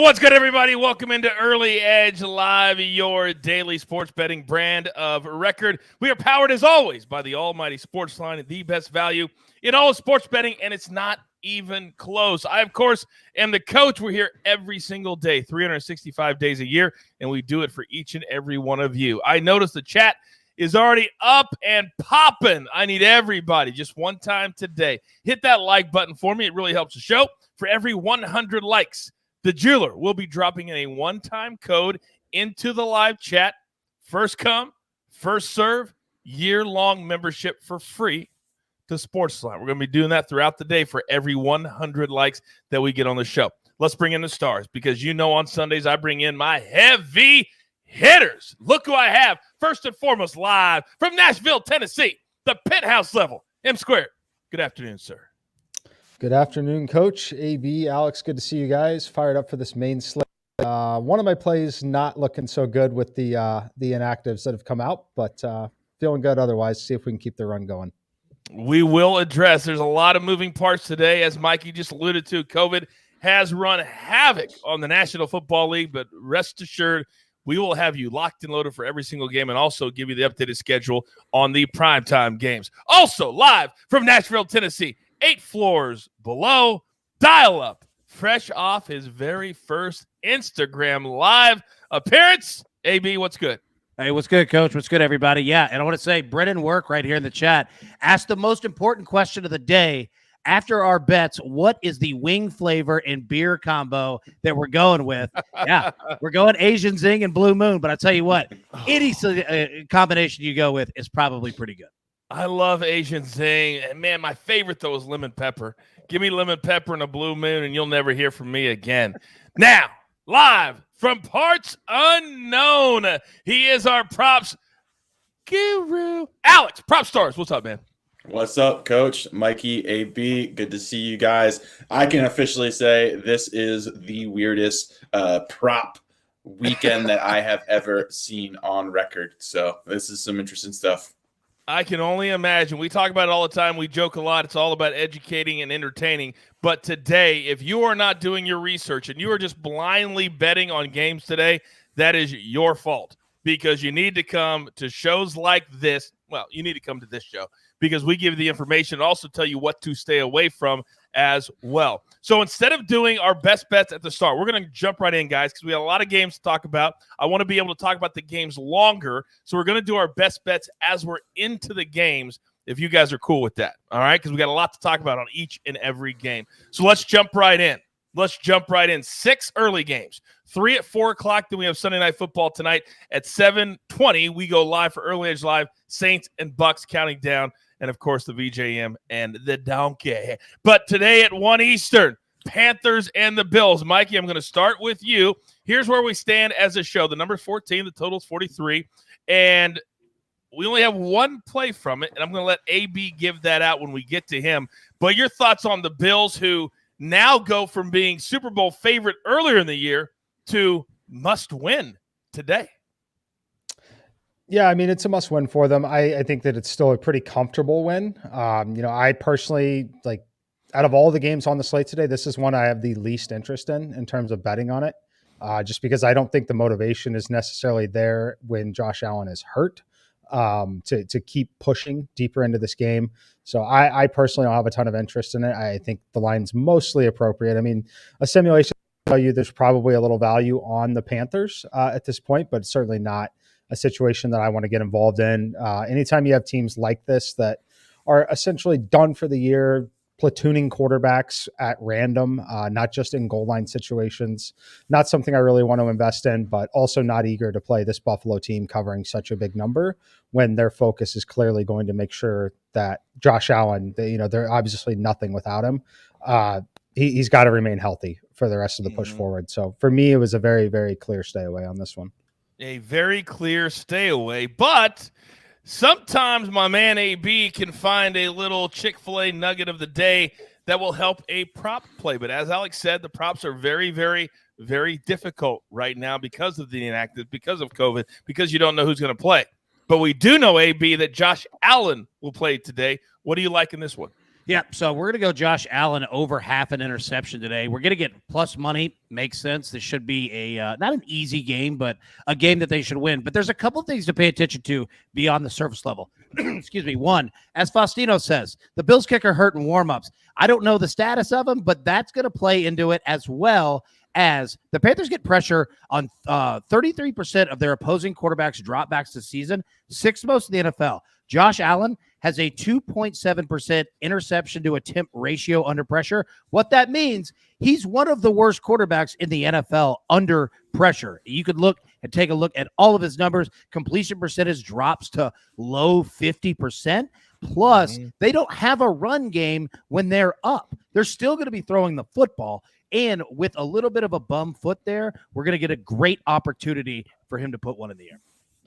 What's good, everybody? Welcome into Early Edge Live, your daily sports betting brand of record. We are powered, as always, by the almighty SportsLine, the best value in all of sports betting, and it's not even close. I, of course, am the coach. We're here every single day, 365 days a year, and we do it for each and every one of you. I notice the chat is already up and popping. I need everybody just one time today. Hit that like button for me. It really helps the show. For every 100 likes, the jeweler will be dropping in a one-time code into the live chat. First come, first serve, year-long membership for free to SportsLine. We're going to be doing that throughout the day for every 100 likes that we get on the show. Let's bring in the stars because you know on Sundays I bring in my heavy hitters. Look who I have. First and foremost, live from Nashville, Tennessee, the penthouse level, M Squared. Good afternoon, sir. Good afternoon, Coach. AB, Alex, good to see you guys. Fired up for this main slate. One of my plays not looking so good with the inactives that have come out, but feeling good otherwise. See if we can keep the run going. We will address. There's a lot of moving parts today. As Mikey just alluded to, COVID has run havoc on the National Football League, but rest assured, we will have you locked and loaded for every single game and also give you the updated schedule on the primetime games. Also, live from Nashville, Tennessee, 8 floors below, dial up, fresh off his very first Instagram live appearance. AB, what's good? Hey, what's good, Coach? What's good, everybody? Yeah, and I want to say, Brennan Work right here in the chat asked the most important question of the day. After our bets, what is the wing flavor and beer combo that we're going with? Yeah, we're going Asian Zing and Blue Moon, but I tell you what, any combination you go with is probably pretty good. I love Asian Zing. And man, my favorite, though, is lemon pepper. Give me lemon pepper and a Blue Moon, and you'll never hear from me again. Now, live from parts unknown, he is our props guru. Alex, Prop Stars, what's up, man? What's up, Coach? Mikey, AB, good to see you guys. I can officially say this is the weirdest prop weekend that I have ever seen on record. So this is some interesting stuff. I can only imagine. We talk about it all the time. We joke a lot. It's all about educating and entertaining. But today, if you are not doing your research and you are just blindly betting on games today, that is your fault because you need to come to shows like this. Well, you need to come to this show because we give you the information and also tell you what to stay away from as well. So instead of doing our best bets at the start, we're going to jump right in, guys, because we have a lot of games to talk about. I want to be able to talk about the games longer, so we're going to do our best bets as we're into the games, if you guys are cool with that, all right? Because we got a lot to talk about on each and every game. So let's jump right in. 6 early games, 3 at 4 o'clock. Then we have Sunday Night Football tonight at 7:20. We go live for Early Edge Live, Saints and Bucks counting down, and, of course, the VJM and the Donkey. But today at 1 Eastern, Panthers and the Bills. Mikey, I'm going to start with you. Here's where we stand as a show. The number's 14, the total's 43, and we only have one play from it, and I'm going to let AB give that out when we get to him. But your thoughts on the Bills, who now go from being Super Bowl favorite earlier in the year to must win today? Yeah, I mean, it's a must win for them. I think that it's still a pretty comfortable win. I personally, out of all the games on the slate today, this is one I have the least interest in terms of betting on it, just because I don't think the motivation is necessarily there when Josh Allen is hurt to keep pushing deeper into this game. So I personally don't have a ton of interest in it. I think the line's mostly appropriate. I mean, a simulation will tell you there's probably a little value on the Panthers at this point, but it's certainly not a situation that I want to get involved in. Anytime you have teams like this that are essentially done for the year, platooning quarterbacks at random, not just in goal line situations, not something I really want to invest in, but also not eager to play this Buffalo team covering such a big number when their focus is clearly going to make sure that Josh Allen, they're obviously nothing without him. He's got to remain healthy for the rest of the push forward. So for me, it was a very, very clear stay away on this one. A very clear stay away, but sometimes my man AB can find a little Chick-fil-A nugget of the day that will help a prop play. But as Alex said, the props are very, very, very difficult right now because of the inactive, because of COVID, because you don't know who's going to play. But we do know, AB, that Josh Allen will play today. What do you like in this one? Yeah, so we're going to go Josh Allen over half an interception today. We're going to get plus money. Makes sense. This should be a not an easy game, but a game that they should win. But there's a couple of things to pay attention to beyond the surface level. Excuse me. One, as Faustino says, the Bills kicker hurt in warmups. I don't know the status of him, but that's going to play into it, as well as the Panthers get pressure on 33% of their opposing quarterbacks' dropbacks this season, sixth most in the NFL. Josh Allen has a 2.7% interception to attempt ratio under pressure. What that means, he's one of the worst quarterbacks in the NFL under pressure. You could look and take a look at all of his numbers. Completion percentage drops to low 50%. Plus, they don't have a run game when they're up. They're still going to be throwing the football. And with a little bit of a bum foot there, we're going to get a great opportunity for him to put one in the air.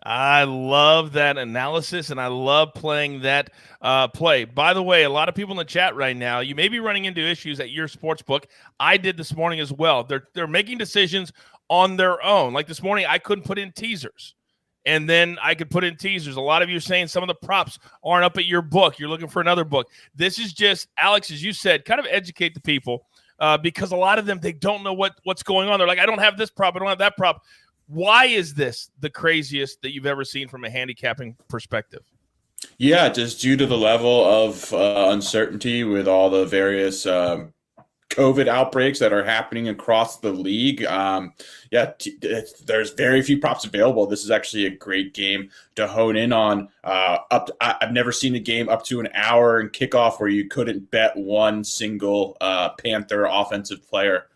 I love that analysis, and I love playing that play. By the way, a lot of people in the chat right now, you may be running into issues at your sports book. I did this morning as well. They're making decisions on their own. Like this morning, I couldn't put in teasers, and then I could put in teasers. A lot of you are saying some of the props aren't up at your book. You're looking for another book. This is just, Alex, as you said, kind of educate the people because a lot of them, they don't know what's going on. They're like, I don't have this prop. I don't have that prop. Why is this the craziest that you've ever seen from a handicapping perspective? Yeah, just due to the level of uncertainty with all the various COVID outbreaks that are happening across the league. There's very few props available. This is actually a great game to hone in on. I've never seen a game up to an hour and kickoff where you couldn't bet one single Panther offensive player.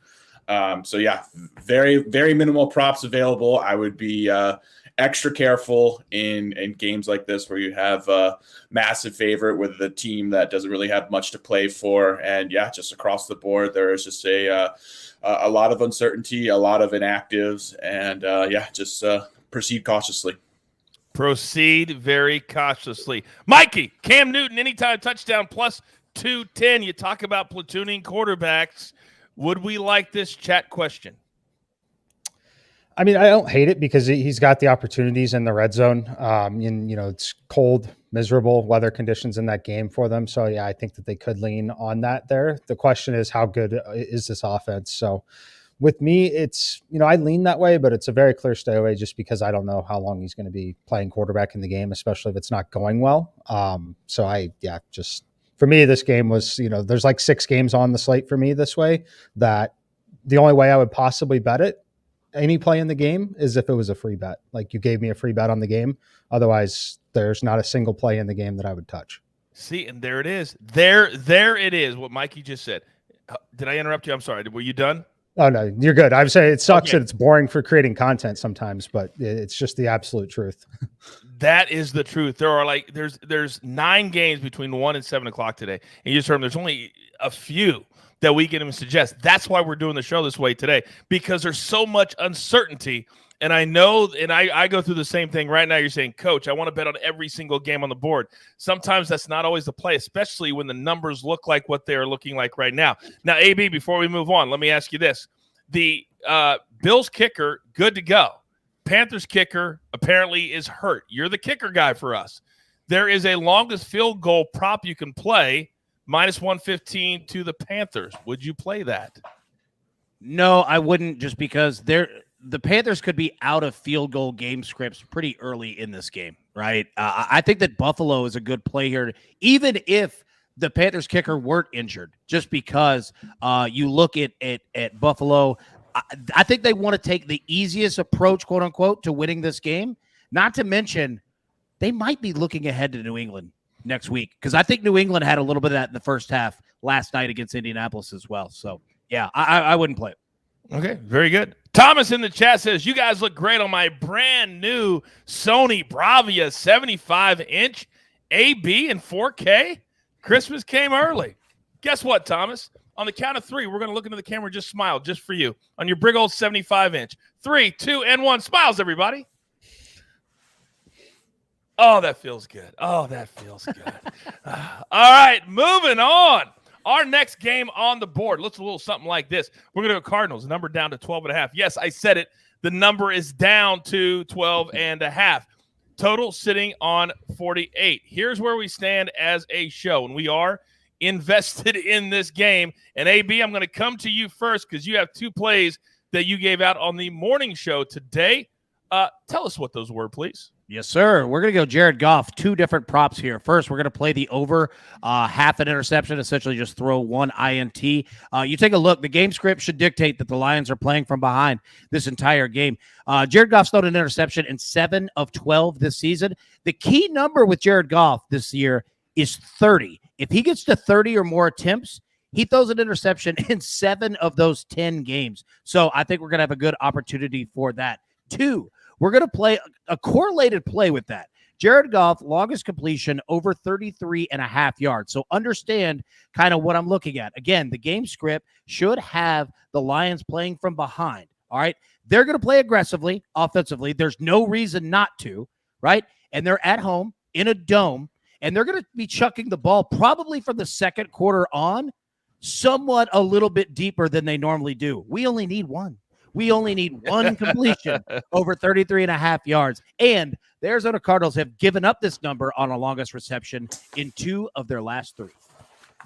Very, very minimal props available. I would be extra careful in games like this where you have a massive favorite with a team that doesn't really have much to play for. And just across the board, there is just a lot of uncertainty, a lot of inactives, and just proceed cautiously. Proceed very cautiously. Mikey, Cam Newton, anytime touchdown plus 210. You talk about platooning quarterbacks. Would we like this chat question? I mean, I don't hate it because he's got the opportunities in the red zone. It's cold, miserable weather conditions in that game for them. So, I think that they could lean on that there. The question is, how good is this offense? So with me, it's, I lean that way, but it's a very clear stay away just because I don't know how long he's going to be playing quarterback in the game, especially if it's not going well. For me, this game was, there's like 6 games on the slate for me this way that the only way I would possibly bet it, any play in the game, is if it was a free bet. Like you gave me a free bet on the game. Otherwise, there's not a single play in the game that I would touch. See, and there it is. There it is, what Mikey just said. Did I interrupt you? I'm sorry. Were you done? Oh, no, you're good. I would say it sucks Okay. that it's boring for creating content sometimes, but it's just the absolute truth. That is the truth. There are there's 9 games between 1 and 7 o'clock today. And you just heard them, there's only a few that we can even suggest. That's why we're doing the show this way today, because there's so much uncertainty. And I know, and I go through the same thing right now. You're saying, Coach, I want to bet on every single game on the board. Sometimes that's not always the play, especially when the numbers look like what they're looking like right now. Now, AB, before we move on, let me ask you this. The Bills kicker, good to go. Panthers kicker apparently is hurt. You're the kicker guy for us. There is a longest field goal prop you can play, -115 to the Panthers. Would you play that? No, I wouldn't, just because the Panthers could be out of field goal game scripts pretty early in this game, right? I think that Buffalo is a good play here, even if the Panthers kicker weren't injured, just because you look at Buffalo. I think they want to take the easiest approach, quote unquote, to winning this game. Not to mention, they might be looking ahead to New England next week, because I think New England had a little bit of that in the first half last night against Indianapolis as well. So, I wouldn't play it. Okay, very good. Thomas in the chat says, you guys look great on my brand new Sony Bravia 75-inch AB in 4K. Christmas came early. Guess what, Thomas? On the count of 3, we're going to look into the camera and just smile just for you on your big old 75-inch. 3, 2, and 1. Smiles, everybody. Oh, that feels good. All right, moving on. Our next game on the board looks a little something like this. We're going to go Cardinals, number down to 12.5. Yes, I said it. The number is down to 12.5. Total sitting on 48. Here's where we stand as a show, and we are invested in this game. And AB, I'm going to come to you first because you have 2 plays that you gave out on the morning show today. Tell us what those were, please. Yes, sir. We're going to go Jared Goff, 2 different props here. First, we're going to play the over half an interception, essentially just throw 1 INT. You take a look. The game script should dictate that the Lions are playing from behind this entire game. Jared Goff's thrown an interception in 7 of 12 this season. The key number with Jared Goff this year is 30. If he gets to 30 or more attempts, he throws an interception in 7 of those 10 games. So I think we're going to have a good opportunity for that. 2, we're going to play a correlated play with that. Jared Goff, longest completion, over 33.5 yards. So understand kind of what I'm looking at. Again, the game script should have the Lions playing from behind. All right. They're going to play aggressively, offensively. There's no reason not to, right? And they're at home in a dome, and they're going to be chucking the ball probably from the second quarter on, somewhat a little bit deeper than they normally do. We only need 1. We only need 1 completion over 33.5 yards. And the Arizona Cardinals have given up this number on a longest reception in 2 of their last 3.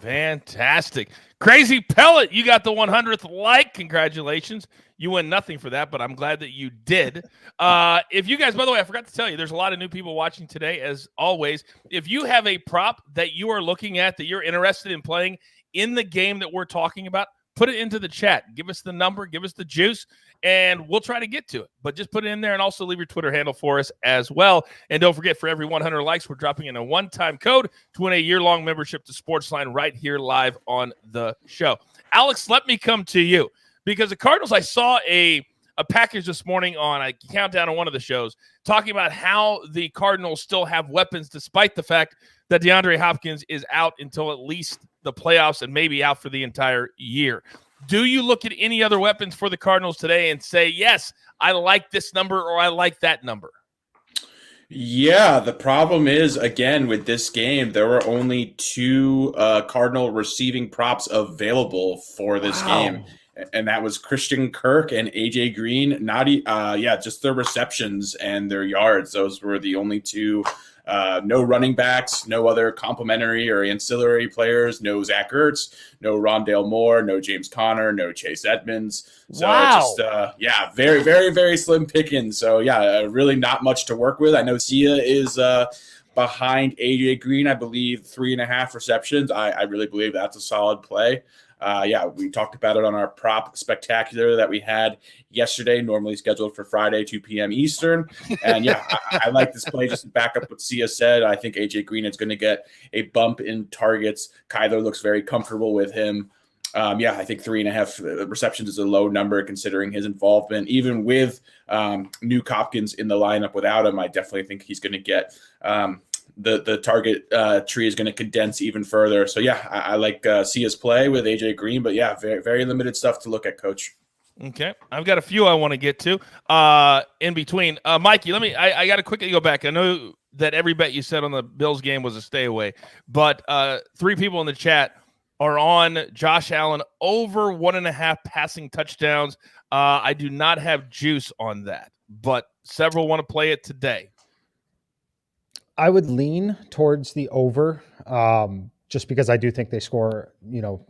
Fantastic. Crazy Pellet, you got the 100th like. Congratulations. You win nothing for that, but I'm glad that you did. If you guys, by the way, I forgot to tell you, there's a lot of new people watching today, as always. If you have a prop that you are looking at, that you're interested in playing in the game that we're talking about, put it into the chat. Give us the number, give us the juice, and we'll try to get to it. But just put it in there and also leave your Twitter handle for us as well. And don't forget, for every 100 likes, we're dropping in a one-time code to win a year-long membership to SportsLine right here live on the show. Alex, let me come to you because the Cardinals, I saw a package this morning on a countdown on one of the shows talking about how the Cardinals still have weapons despite the fact that DeAndre Hopkins is out until at least the playoffs and maybe out for the entire year. Do you look at any other weapons for the Cardinals today and say, yes, I like this number or I like that number? Yeah, the problem is, again, with this game, there were only 2 Cardinal receiving props available for this game. And that was Christian Kirk and AJ Green. Just their receptions and their yards. Those were the only 2. No running backs, no other complimentary or ancillary players, no Zach Ertz, no Rondale Moore, no James Conner, no Chase Edmonds. So very, very, very slim pickings. So really not much to work with. I know Sia is behind AJ Green, I believe 3.5 receptions. I really believe that's a solid play. We talked about it on our prop spectacular that we had yesterday, normally scheduled for Friday, 2 p.m. Eastern. And I like this play just to back up what Sia said. I think AJ Green is going to get a bump in targets. Kyler looks very comfortable with him. I think 3.5 receptions is a low number considering his involvement. Even with Nuke Hopkins in the lineup without him, I definitely think he's going to get the target tree is going to condense even further. So I like Sia's play with AJ Green, but very, very limited stuff to look at, Coach. Okay, I've got a few I want to get to in between. Mikey, I got to quickly go back. I know that every bet you said on the Bills game was a stay away, but 3 people in the chat are on Josh Allen over 1.5 passing touchdowns. I do not have juice on that, but several want to play it today. I would lean towards the over, just because I do think they score,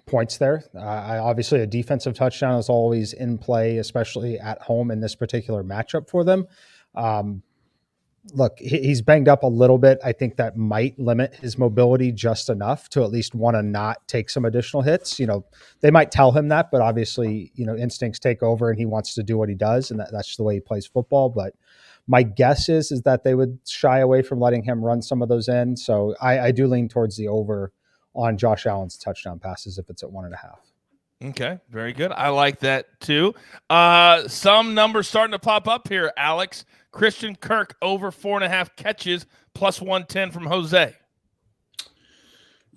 points there. Obviously, a defensive touchdown is always in play, especially at home in this particular matchup for them. Look, he's banged up a little bit. I think that might limit his mobility just enough to at least want to not take some additional hits. They might tell him that, but obviously, instincts take over and he wants to do what he does, and that's just the way he plays football. But my guess is that they would shy away from letting him run some of those in. So I do lean towards the over on Josh Allen's touchdown passes if it's at 1.5. Okay, very good. I like that too. Some numbers starting to pop up here, Alex. Christian Kirk over 4.5 catches plus 110 from Jose.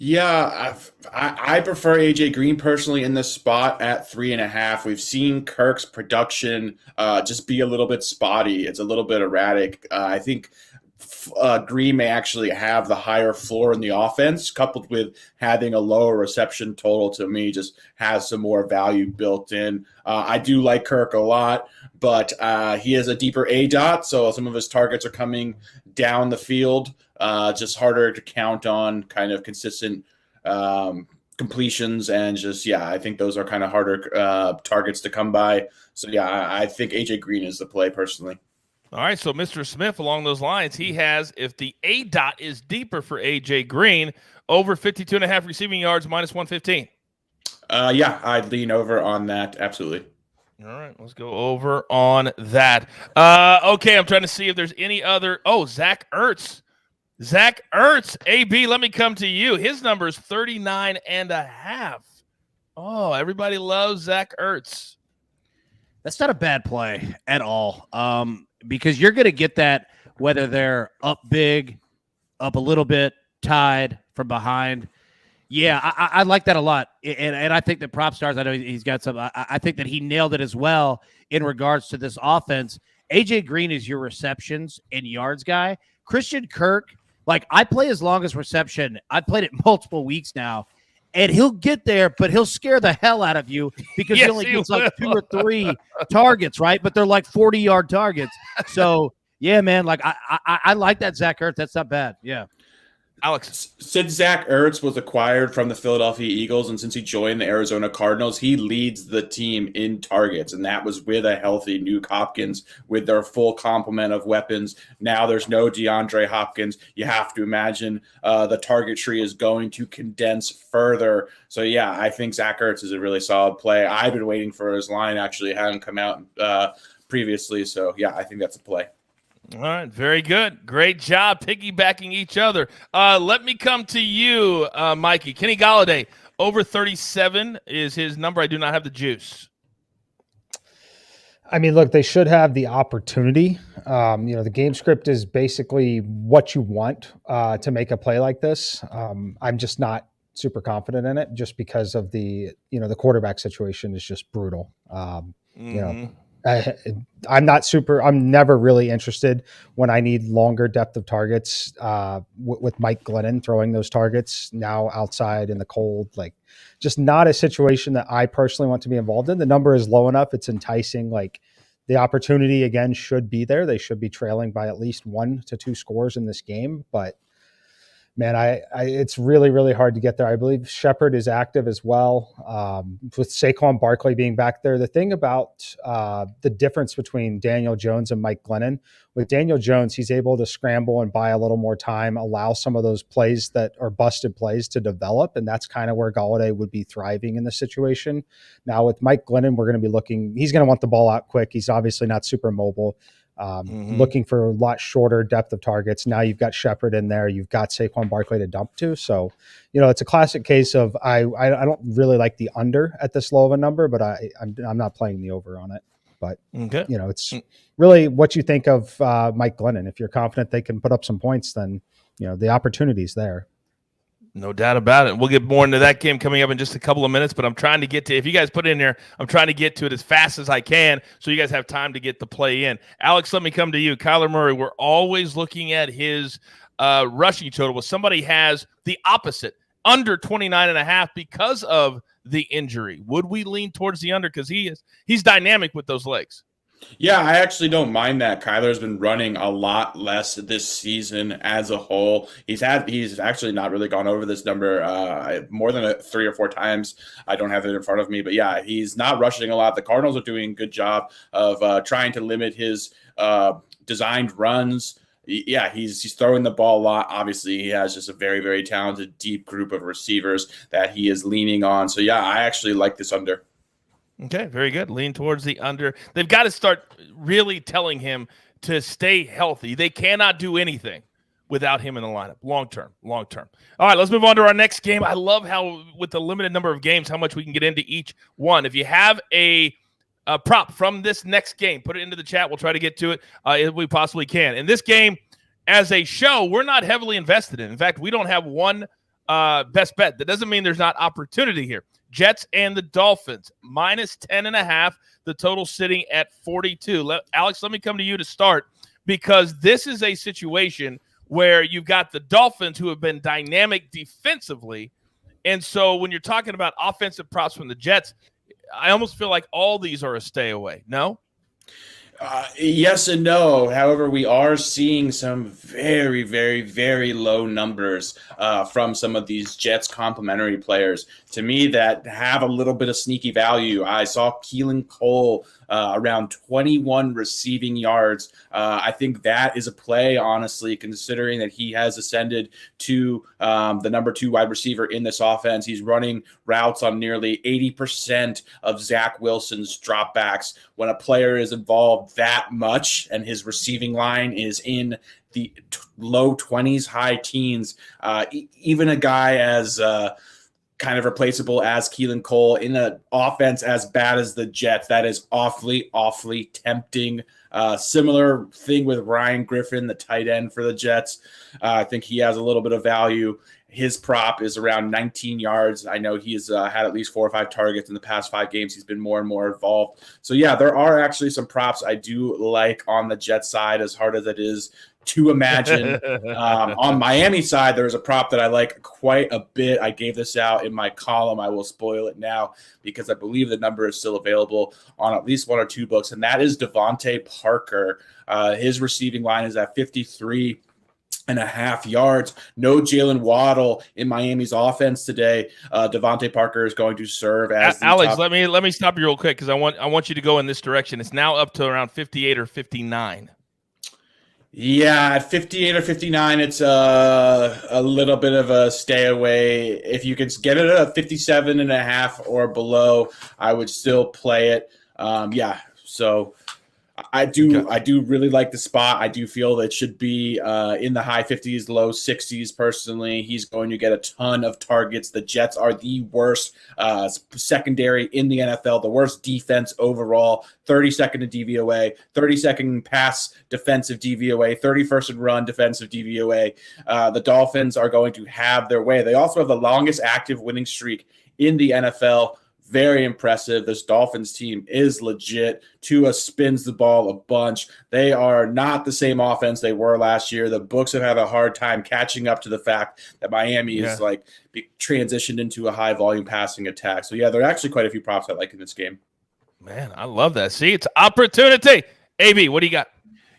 Yeah, I prefer AJ Green personally in this spot at 3.5. We've seen Kirk's production just be a little bit spotty. It's a little bit erratic. I think Green may actually have the higher floor in the offense, coupled with having a lower reception total. To me, just has some more value built in. I do like Kirk a lot, but he has a deeper A dot, so some of his targets are coming down the field. Just harder to count on kind of consistent completions and just, I think those are kind of harder targets to come by. So, I think AJ Green is the play personally. All right, so Mr. Smith, along those lines, he has, if the A dot is deeper for AJ Green, over 52.5 receiving yards, minus 115. I'd lean over on that. Absolutely. All right, let's go over on that. Okay, I'm trying to see if there's any other. Oh, Zach Ertz. Zach Ertz, AB, let me come to you. His number is 39.5. Oh, everybody loves Zach Ertz. That's not a bad play at all, because you're going to get that whether they're up big, up a little bit, tied from behind. Yeah, I like that a lot. And I think that Prop Stars, I know he's got some. I think that he nailed it as well in regards to this offense. AJ Green is your receptions and yards guy. Christian Kirk, like, I play his longest reception. I've played it multiple weeks now. And he'll get there, but he'll scare the hell out of you because he only gets like 2 or 3 targets, right? But they're like 40-yard targets. So, yeah, man, like I like that Zach Ertz. That's not bad. Yeah. Alex, since Zach Ertz was acquired from the Philadelphia Eagles and since he joined the Arizona Cardinals, he leads the team in targets, and that was with a healthy Nuke Hopkins with their full complement of weapons. Now there's no DeAndre Hopkins. You have to imagine the target tree is going to condense further. So, I think Zach Ertz is a really solid play. I've been waiting for his line. Actually, hadn't come out previously. So, I think that's a play. All right, very good. Great job piggybacking each other. Let me come to you, Mikey. Kenny Golladay, over 37 is his number. I do not have the juice. I mean, look, they should have the opportunity. The game script is basically what you want to make a play like this. I'm just not super confident in it just because of the quarterback situation is just brutal. I'm never really interested when I need longer depth of targets with Mike Glennon throwing those targets now outside in the cold, like just not a situation that I personally want to be involved in. The number is low enough. It's enticing. Like the opportunity again should be there. They should be trailing by at least 1 to 2 scores in this game, but man, it's really, really hard to get there. I believe Shepard is active as well. With Saquon Barkley being back there, the thing about the difference between Daniel Jones and Mike Glennon, with Daniel Jones, he's able to scramble and buy a little more time, allow some of those plays that are busted plays to develop. And that's kind of where Golladay would be thriving in this situation. Now with Mike Glennon, we're going to be he's going to want the ball out quick. He's obviously not super mobile. Looking for a lot shorter depth of targets. Now you've got Shepard in there. You've got Saquon Barkley to dump to. So, it's a classic case of I don't really like the under at this low of a number, but I'm not playing the over on it. But, okay. It's really what you think of Mike Glennon. If you're confident they can put up some points, then, the opportunity's there. No doubt about it. We'll get more into that game coming up in just a couple of minutes, but I'm trying to get to, if you guys put it in there, I'm trying to get to it as fast as I can so you guys have time to get the play in. Alex, let me come to you. Kyler Murray, we're always looking at his rushing total. Well, somebody has the opposite, under 29.5 because of the injury. Would we lean towards the under? Because he's dynamic with those legs. Yeah, I actually don't mind that. Kyler's been running a lot less this season as a whole. He's actually not really gone over this number more than 3 or 4 times. I don't have it in front of me, but he's not rushing a lot. The Cardinals are doing a good job of trying to limit his designed runs. He's throwing the ball a lot. Obviously, he has just a very, very talented, deep group of receivers that he is leaning on. So, I actually like this under. Okay, very good. Lean towards the under. They've got to start really telling him to stay healthy. They cannot do anything without him in the lineup. Long term. All right, let's move on to our next game. I love how, with the limited number of games, how much we can get into each one. If you have a prop from this next game, put it into the chat. We'll try to get to it if we possibly can. In this game, as a show, we're not heavily invested in. In fact, we don't have one best bet. That doesn't mean there's not opportunity here. Jets and the Dolphins, minus 10.5. The total sitting at 42. Alex, let me come to you to start, because this is a situation where you've got the Dolphins who have been dynamic defensively. And so when you're talking about offensive props from the Jets, I almost feel like all these are a stay away. No? Yes and no. However, we are seeing some very, very, very low numbers from some of these Jets complementary players. To me, that have a little bit of sneaky value. I saw Keelan Cole around 21 receiving yards. I think that is a play, honestly, considering that he has ascended to the number 2 wide receiver in this offense. He's running routes on nearly 80% of Zach Wilson's dropbacks. When a player is involved that much and his receiving line is in the low 20s, high teens, even a guy as kind of replaceable as Keelan Cole in an offense as bad as the Jets, that is awfully, awfully tempting. Similar thing with Ryan Griffin, the tight end for the Jets. I think he has a little bit of value. His prop is around 19 yards. I know he's had at least 4 or 5 targets in the past 5 games. He's been more and more involved. So, yeah, there are actually some props I do like on the Jets side, as hard as it is to imagine. On Miami side, there's a prop that I like quite a bit. I gave this out in my column. I will spoil it now because I believe the number is still available on at least 1 or 2 books, and that is Devontae Parker. His receiving line is at 53.5 yards. No Jalen Waddle in Miami's offense today. Devontae Parker is going to serve as Alex. Let me stop you real quick because I want you to go in this direction. It's now up to around 58 or 59. Yeah, at 58 or 59, it's a little bit of a stay away. If you could get it at 57.5 or below, I would still play it. So I do really like the spot. I do feel that it should be in the high 50s, low 60s. Personally, he's going to get a ton of targets. The Jets are the worst secondary in the NFL, the worst defense overall. 32nd in DVOA, 32nd pass defensive DVOA, 31st in run defensive DVOA. The Dolphins are going to have their way. They also have the longest active winning streak in the NFL. Very impressive. This Dolphins team is legit. Tua spins the ball a bunch. They are not the same offense they were last year. The books have had a hard time catching up to the fact that Miami is transitioned into a high volume passing attack. So yeah, there are actually quite a few props I like in this game. Man, I love that. See, it's opportunity. AB, what do you got?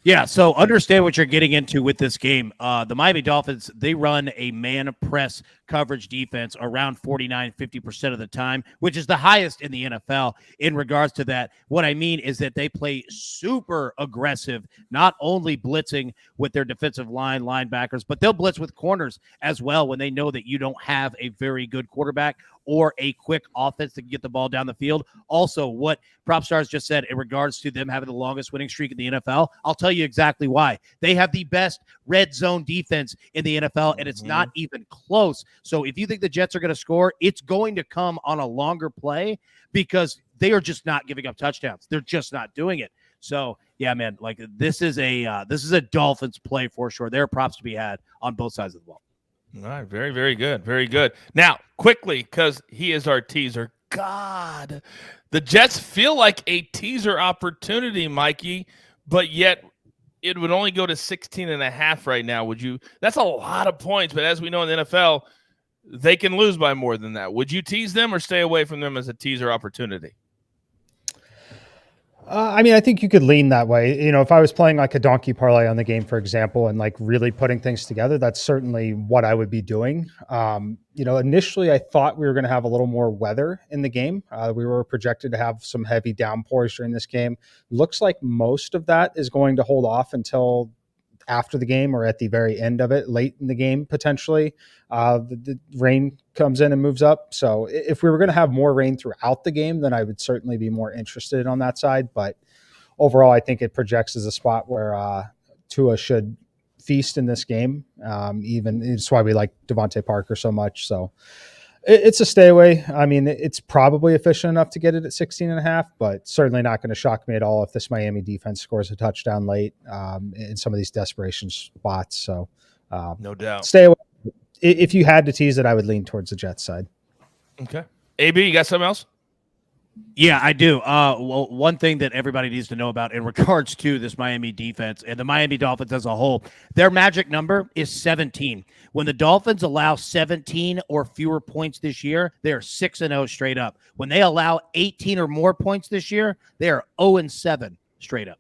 Yeah, so understand what you're getting into with this game. The Miami Dolphins, they run a man press coverage defense around 49-50% of the time, which is the highest in the NFL in regards to that. What I mean is that they play super aggressive, not only blitzing with their defensive line linebackers, but they'll blitz with corners as well when they know that you don't have a very good quarterback or a quick offense to get the ball down the field. Also, what PropStars just said in regards to them having the longest winning streak in the NFL, I'll tell you exactly why. They have the best red zone defense in the NFL, and it's not even close. So if you think the Jets are going to score, it's going to come on a longer play because they are just not giving up touchdowns. They're just not doing it. So, yeah, man, like this is a Dolphins play for sure. There are props to be had on both sides of the ball. All right, very, very good. Very good. Now, quickly, because he is our teaser. God, the Jets feel like a teaser opportunity, Mikey, but yet it would only go to 16.5 right now. That's a lot of points, but as we know in the NFL, they can lose by more than that. Would you tease them or stay away from them as a teaser opportunity? I mean, I think you could lean that way. You know, if I was playing like a donkey parlay on the game, for example, and like really putting things together, that's certainly what I would be doing. You know, initially I thought we were going to have a little more weather in the game. We were projected to have some heavy downpours during this game. Looks like most of that is going to hold off until after the game or at the very end of it, late in the game, potentially. The rain comes in and moves up. So if we were going to have more rain throughout the game, then I would certainly be more interested on that side. But overall, I think it projects as a spot where Tua should feast in this game. Even it's why we like Devontae Parker so much. So it's a stay away. I mean, it's probably efficient enough to get it at 16.5, but certainly not going to shock me at all if this Miami defense scores a touchdown late in some of these desperation spots. So no doubt. Stay away. If you had to tease it, I would lean towards the Jets side. Okay. AB, you got something else? Yeah, I do. Well, one thing that everybody needs to know about in regards to this Miami defense and the Miami Dolphins as a whole, their magic number is 17. When the Dolphins allow 17 or fewer points this year, they're 6-0 straight up. When they allow 18 or more points this year, they are 0-7 straight up.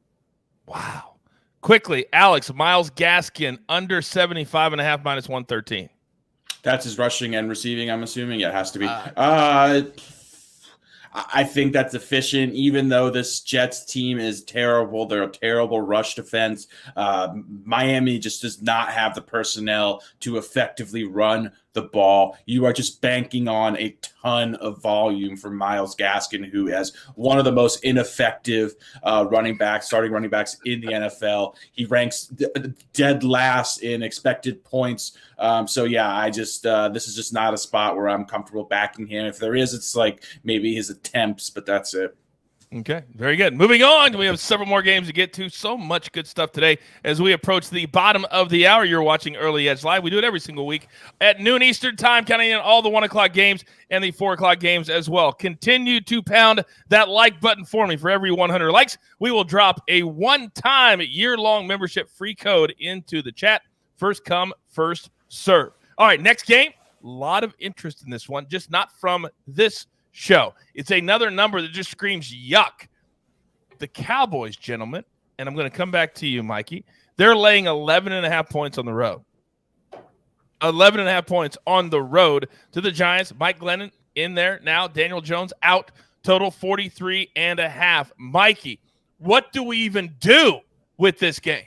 Wow. Quickly, Alex, Myles Gaskin under 75.5 minus 113. That's his rushing and receiving, I'm assuming. Yeah, it has to be. I think that's efficient, even though this Jets team is terrible. They're a terrible rush defense. Miami just does not have the personnel to effectively run the ball. You are just banking on a ton of volume from Myles Gaskin, who has one of the most ineffective starting running backs in the NFL. He ranks dead last in expected points. So yeah, this is just not a spot where I'm comfortable backing him. If there is, it's like maybe his attempts, but that's it. Okay, very good. Moving on, we have several more games to get to. So much good stuff today as we approach the bottom of the hour. You're watching Early Edge Live. We do it every single week at noon Eastern time, counting in all the 1 o'clock games and the 4 o'clock games as well. Continue to pound that like button for me. For every 100 likes, we will drop a one-time year-long membership free code into the chat. First come, first serve. All right, next game. A lot of interest in this one, just not from this show. It's another number that just screams yuck. The Cowboys, gentlemen, and I'm going to come back to you, Mikey. They're laying 11.5 points on the road. 11.5 points on the road to the Giants. Mike Glennon in there now. Daniel Jones out. Total 43.5. Mikey, what do we even do with this game?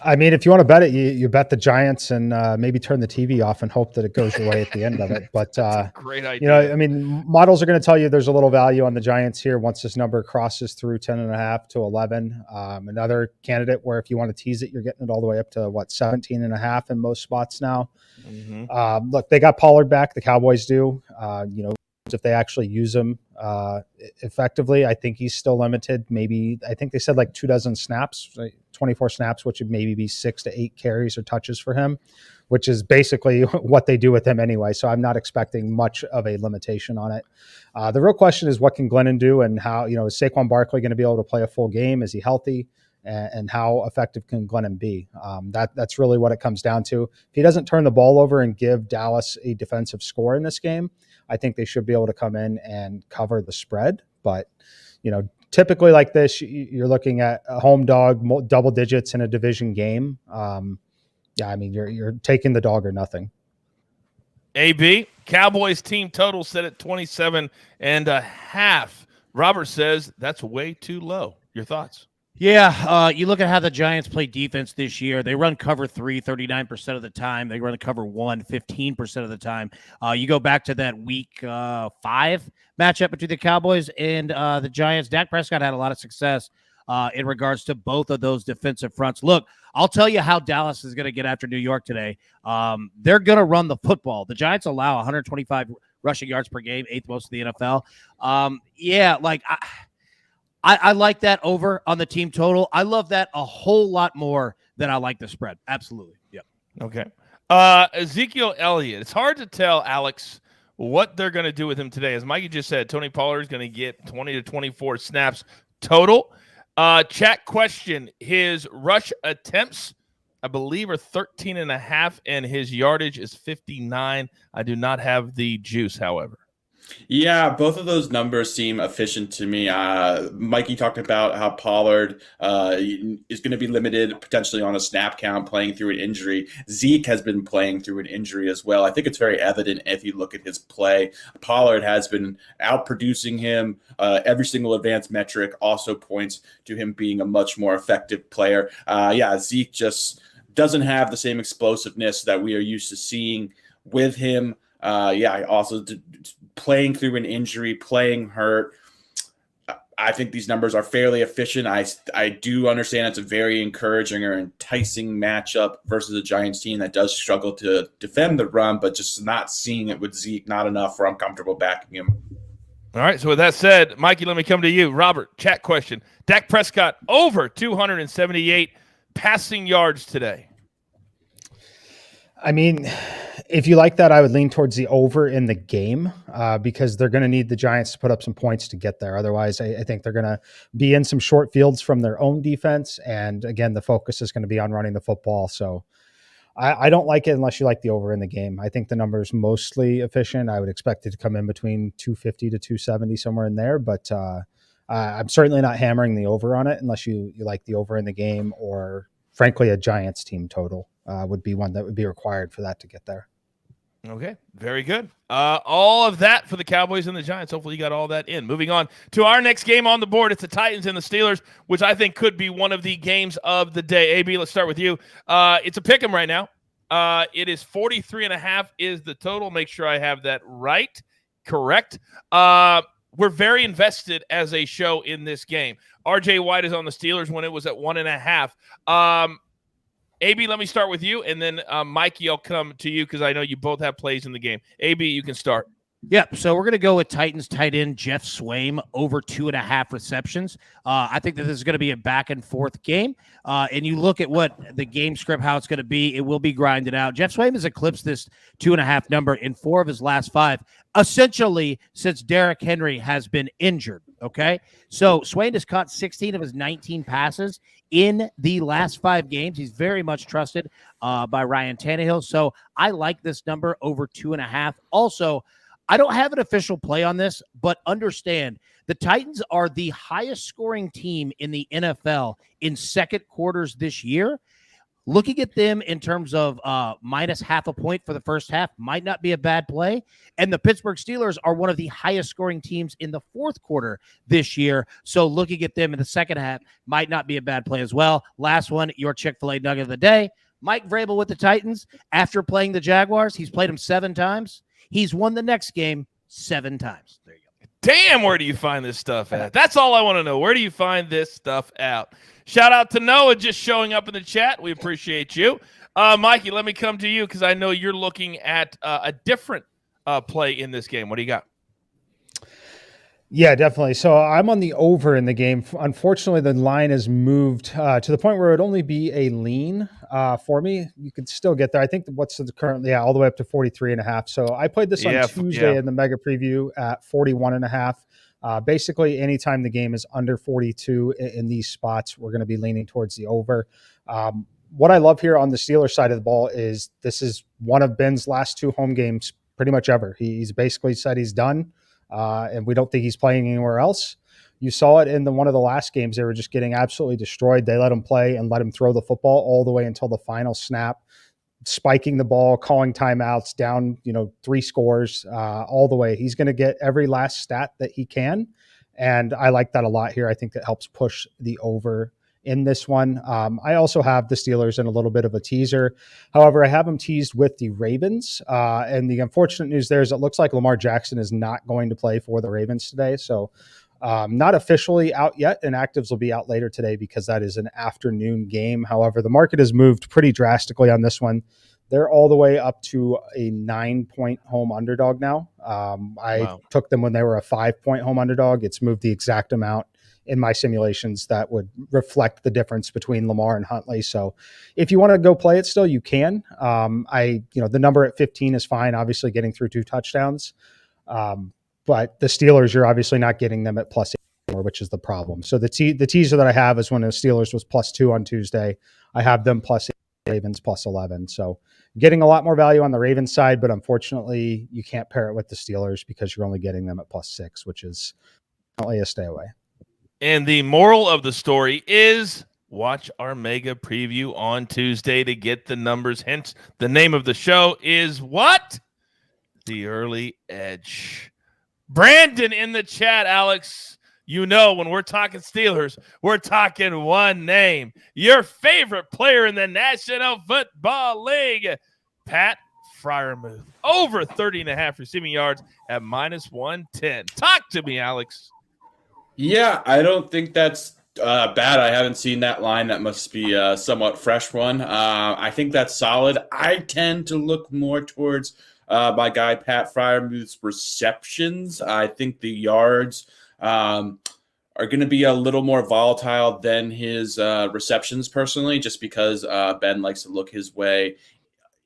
I mean, if you want to bet it, you bet the Giants and maybe turn the TV off and hope that it goes your way at the end of it. But great idea. You know, I mean, models are going to tell you there's a little value on the Giants here once this number crosses through 10.5 to 11. Another candidate where if you want to tease it, you're getting it all the way up to 17.5 in most spots now. Mm-hmm. Look, they got Pollard back. The Cowboys do. If they actually use him effectively, I think he's still limited. Maybe I think they said like 24 snaps, 24 snaps, which would maybe be 6 to 8 carries or touches for him, which is basically what they do with him anyway. So I'm not expecting much of a limitation on it. The real question is what can Glennon do and how, is Saquon Barkley going to be able to play a full game? Is he healthy? And how effective can Glennon be? That's really what it comes down to. If he doesn't turn the ball over and give Dallas a defensive score in this game, I think they should be able to come in and cover the spread. But, typically like this, you're looking at a home dog, double digits in a division game. You're taking the dog or nothing. AB, Cowboys team total set at 27.5. Robert says that's way too low. Your thoughts? Yeah, you look at how the Giants play defense this year. They run cover 3 39% of the time. They run cover 1 15% of the time. You go back to that week 5 matchup between the Cowboys and the Giants. Dak Prescott had a lot of success in regards to both of those defensive fronts. Look, I'll tell you how Dallas is going to get after New York today. They're going to run the football. The Giants allow 125 rushing yards per game, 8th most of the NFL. I like that over on the team total. I love that a whole lot more than I like the spread. Absolutely. Yep. Okay. Ezekiel Elliott. It's hard to tell, Alex, what they're going to do with him today. As Mikey just said, Tony Pollard is going to get 20 to 24 snaps total. Chat question. His rush attempts, I believe, are 13.5, and his yardage is 59. I do not have the juice, however. Yeah, both of those numbers seem efficient to me. Mikey talked about how Pollard is going to be limited potentially on a snap count playing through an injury. Zeke has been playing through an injury as well. I think it's very evident if you look at his play. Pollard has been outproducing him. Every single advanced metric also points to him being a much more effective player. Zeke just doesn't have the same explosiveness that we are used to seeing with him. Also playing through an injury, playing hurt. I think these numbers are fairly efficient. I do understand it's a very encouraging or enticing matchup versus a Giants team that does struggle to defend the run, but just not seeing it with Zeke, not enough where I'm comfortable backing him. All right, so with that said, Mikey, let me come to you. Robert, chat question. Dak Prescott over 278 passing yards today. I mean, if you like that, I would lean towards the over in the game because they're going to need the Giants to put up some points to get there. Otherwise, I think they're going to be in some short fields from their own defense. And again, the focus is going to be on running the football. So I don't like it unless you like the over in the game. I think the number is mostly efficient. I would expect it to come in between 250 to 270, somewhere in there. But I'm certainly not hammering the over on it unless you like the over in the game, or frankly, a Giants team total would be one that would be required for that to get there. Okay, very good. All of that for the Cowboys and the Giants. Hopefully you got all that in. Moving on to our next game on the board. It's the Titans and the Steelers, which I think could be one of the games of the day. AB, let's start with you. It's a pick'em right now. It is 43.5 is the total. Make sure I have that right. Correct. We're very invested as a show in this game. RJ White is on the Steelers when it was at 1.5. AB, let me start with you, and then Mikey, I'll come to you because I know you both have plays in the game. AB, you can start. Yep. So we're going to go with Titans tight end Jeff Swaim over 2.5 receptions. I think that this is going to be a back and forth game. And you look at what the game script, how it's going to be, it will be grinded out. Jeff Swaim has eclipsed this 2.5 number in 4 of his last 5, essentially since Derrick Henry has been injured. Okay. So Swaim has caught 16 of his 19 passes in the last 5 games. He's very much trusted by Ryan Tannehill. So I like this number over 2.5. Also, I don't have an official play on this, but understand the Titans are the highest scoring team in the NFL in second quarters this year. Looking at them in terms of minus half a point for the first half might not be a bad play. And the Pittsburgh Steelers are one of the highest scoring teams in the fourth quarter this year. So looking at them in the second half might not be a bad play as well. Last one, your Chick-fil-A nugget of the day. Mike Vrabel with the Titans. After playing the Jaguars, he's played them 7 times. He's won the next game 7 times. There you go. Damn, where do you find this stuff at? That's all I want to know. Where do you find this stuff out? Shout out to Noah just showing up in the chat. We appreciate you. Mikey, let me come to you because I know you're looking at a different play in this game. What do you got? Yeah, definitely. So I'm on the over in the game. Unfortunately, the line has moved to the point where it would only be a lean for me. You could still get there. I think what's currently all the way up to 43.5. So I played this on Tuesday in the mega preview at 41.5. Basically, anytime the game is under 42 in these spots, we're going to be leaning towards the over. What I love here on the Steelers side of the ball is this is one of Ben's last 2 home games pretty much ever. He's basically said he's done. And we don't think he's playing anywhere else. You saw it in one of the last games. They were just getting absolutely destroyed. They let him play and let him throw the football all the way until the final snap, spiking the ball, calling timeouts, down 3 scores all the way. He's going to get every last stat that he can, and I like that a lot here. I think that helps push the over in this one. I also have the Steelers in a little bit of a teaser. However, I have them teased with the Ravens. And the unfortunate news there is it looks like Lamar Jackson is not going to play for the Ravens today. So not officially out yet, and actives will be out later today because that is an afternoon game. However, the market has moved pretty drastically on this one. They're all the way up to a 9-point home underdog now. I took them when they were a 5-point home underdog. It's moved the exact amount in my simulations that would reflect the difference between Lamar and Huntley. So if you want to go play it still, you can. The number at 15 is fine, obviously getting through 2 touchdowns. But the Steelers, you're obviously not getting them at +8 anymore, which is the problem. So the teaser that I have is when the Steelers was +2 on Tuesday. I have them +8, Ravens +11. So getting a lot more value on the Ravens side, but unfortunately you can't pair it with the Steelers because you're only getting them at +6, which is definitely a stay away. And the moral of the story is watch our mega preview on Tuesday to get the numbers. Hence, the name of the show is what? The Early Edge. Brandon in the chat, Alex. When we're talking Steelers, we're talking one name. Your favorite player in the National Football League, Pat Freiermuth. Over 30.5 receiving yards at -110. Talk to me, Alex. Yeah, I don't think that's bad. I haven't seen that line. That must be a somewhat fresh one. I think that's solid. I tend to look more towards my guy Pat Freiermuth's receptions. I think the yards are going to be a little more volatile than his receptions personally, just because Ben likes to look his way